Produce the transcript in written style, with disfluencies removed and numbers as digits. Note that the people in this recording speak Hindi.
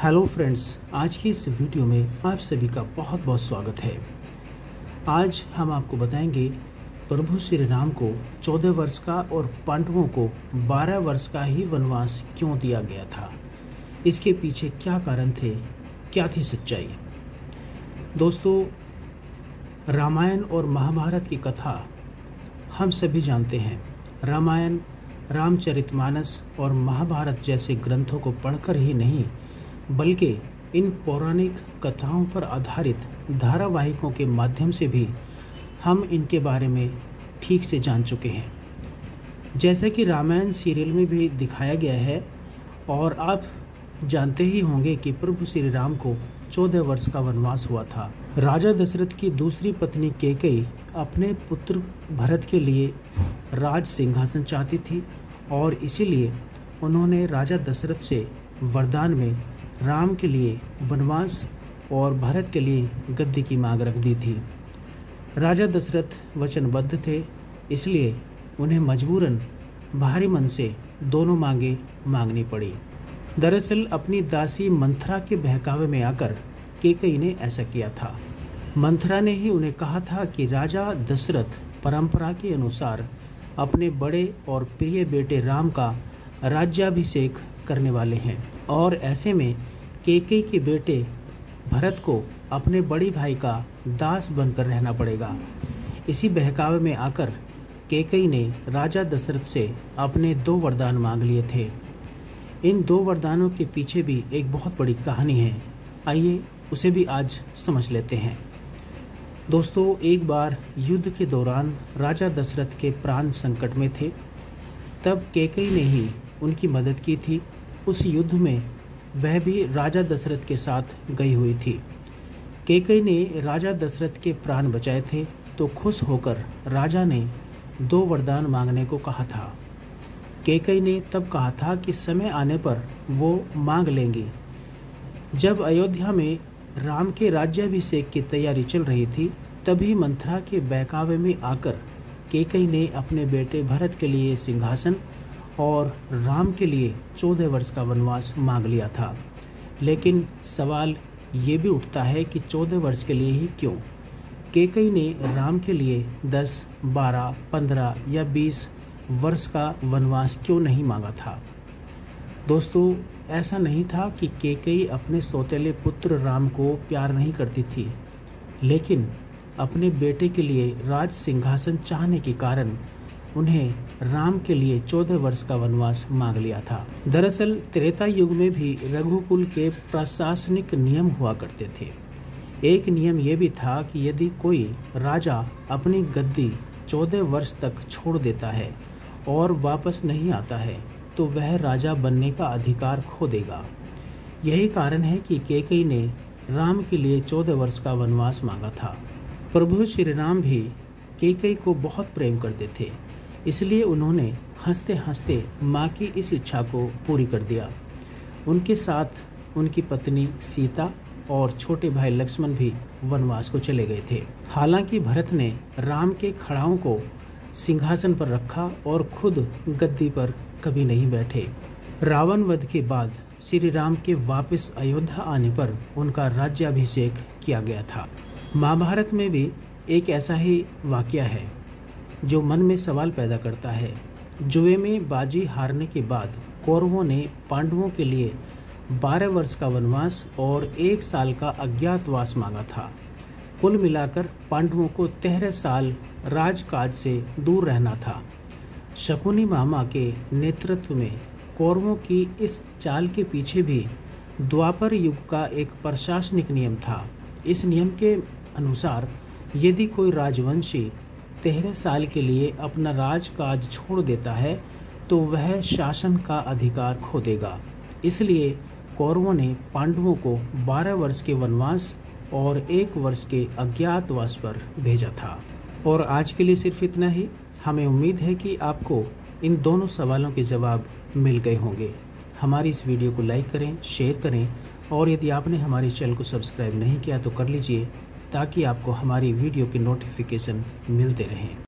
हेलो फ्रेंड्स, आज की इस वीडियो में आप सभी का बहुत बहुत स्वागत है। आज हम आपको बताएंगे प्रभु श्री राम को 14 वर्ष का और पांडवों को 12 वर्ष का ही वनवास क्यों दिया गया था। इसके पीछे क्या कारण थे, क्या थी सच्चाई। दोस्तों, रामायण और महाभारत की कथा हम सभी जानते हैं। रामायण, रामचरितमानस और महाभारत जैसे ग्रंथों को पढ़कर ही नहीं बल्कि इन पौराणिक कथाओं पर आधारित धारावाहिकों के माध्यम से भी हम इनके बारे में ठीक से जान चुके हैं। जैसा कि रामायण सीरियल में भी दिखाया गया है और आप जानते ही होंगे कि प्रभु श्री राम को 14 वर्ष का वनवास हुआ था। राजा दशरथ की दूसरी पत्नी कैकेयी अपने पुत्र भरत के लिए राज सिंहासन चाहती थी और इसीलिए उन्होंने राजा दशरथ से वरदान में राम के लिए वनवास और भरत के लिए गद्दी की मांग रख दी थी। राजा दशरथ वचनबद्ध थे, इसलिए उन्हें मजबूरन भारी मन से दोनों मांगे मांगनी पड़ी। दरअसल अपनी दासी मंथरा के बहकावे में आकर कैकेयी ने ऐसा किया था। मंथरा ने ही उन्हें कहा था कि राजा दशरथ परंपरा के अनुसार अपने बड़े और प्रिय बेटे राम का राज्याभिषेक करने वाले हैं और ऐसे में कैकेयी के बेटे भरत को अपने बड़ी भाई का दास बनकर रहना पड़ेगा। इसी बहकावे में आकर कैकेयी ने राजा दशरथ से अपने 2 वरदान मांग लिए थे। इन 2 वरदानों के पीछे भी एक बहुत बड़ी कहानी है। आइए उसे भी आज समझ लेते हैं। दोस्तों, एक बार युद्ध के दौरान राजा दशरथ के प्राण संकट में थे, तब कैकेयी ने ही उनकी मदद की थी। उस युद्ध में वह भी राजा दशरथ के साथ गई हुई थी। कैकेयी ने राजा दशरथ के प्राण बचाए थे, तो खुश होकर राजा ने 2 वरदान मांगने को कहा था। कैकेयी ने तब कहा था कि समय आने पर वो मांग लेंगी। जब अयोध्या में राम के राज्याभिषेक की तैयारी चल रही थी, तभी मंथरा के बहकावे में आकर कैकेयी ने अपने बेटे भरत के लिए सिंहासन और राम के लिए 14 वर्ष का वनवास मांग लिया था। लेकिन सवाल ये भी उठता है कि 14 वर्ष के लिए ही क्यों? कैकेयी ने राम के लिए 10, 12, 15 या 20 वर्ष का वनवास क्यों नहीं मांगा था? दोस्तों, ऐसा नहीं था कि कैकेयी अपने सौतेले पुत्र राम को प्यार नहीं करती थी, लेकिन अपने बेटे के लिए राज सिंहासन चाहने के कारण उन्हें राम के लिए 14 वर्ष का वनवास मांग लिया था। दरअसल त्रेता युग में भी रघुकुल के प्रशासनिक नियम हुआ करते थे। एक नियम यह भी था कि यदि कोई राजा अपनी गद्दी 14 वर्ष तक छोड़ देता है और वापस नहीं आता है, तो वह राजा बनने का अधिकार खो देगा। यही कारण है कि कैकेयी ने राम के लिए 14 वर्ष का वनवास मांगा था। प्रभु श्री राम भी कैकेयी को बहुत प्रेम करते थे, इसलिए उन्होंने हंसते हंसते माँ की इस इच्छा को पूरी कर दिया। उनके साथ उनकी पत्नी सीता और छोटे भाई लक्ष्मण भी वनवास को चले गए थे। हालांकि भरत ने राम के खड़ाओं को सिंहासन पर रखा और खुद गद्दी पर कभी नहीं बैठे। रावण वध के बाद श्री राम के वापस अयोध्या आने पर उनका राज्याभिषेक किया गया था। महाभारत में भी एक ऐसा ही वाकया है जो मन में सवाल पैदा करता है। जुए में बाजी हारने के बाद कौरवों ने पांडवों के लिए 12 वर्ष का वनवास और 1 साल का अज्ञातवास मांगा था। कुल मिलाकर पांडवों को 13 साल राजकाज से दूर रहना था। शकुनी मामा के नेतृत्व में कौरवों की इस चाल के पीछे भी द्वापर युग का एक प्रशासनिक नियम था। इस नियम के अनुसार यदि कोई राजवंशी 13 साल के लिए अपना राजकाज छोड़ देता है, तो वह शासन का अधिकार खो देगा। इसलिए कौरवों ने पांडवों को 12 वर्ष के वनवास और 1 वर्ष के अज्ञातवास पर भेजा था। और आज के लिए सिर्फ इतना ही। हमें उम्मीद है कि आपको इन दोनों सवालों के जवाब मिल गए होंगे। हमारी इस वीडियो को लाइक करें, शेयर करें और यदि आपने हमारे चैनल को सब्सक्राइब नहीं किया तो कर लीजिए, ताकि आपको हमारी वीडियो की नोटिफिकेशन मिलते रहें।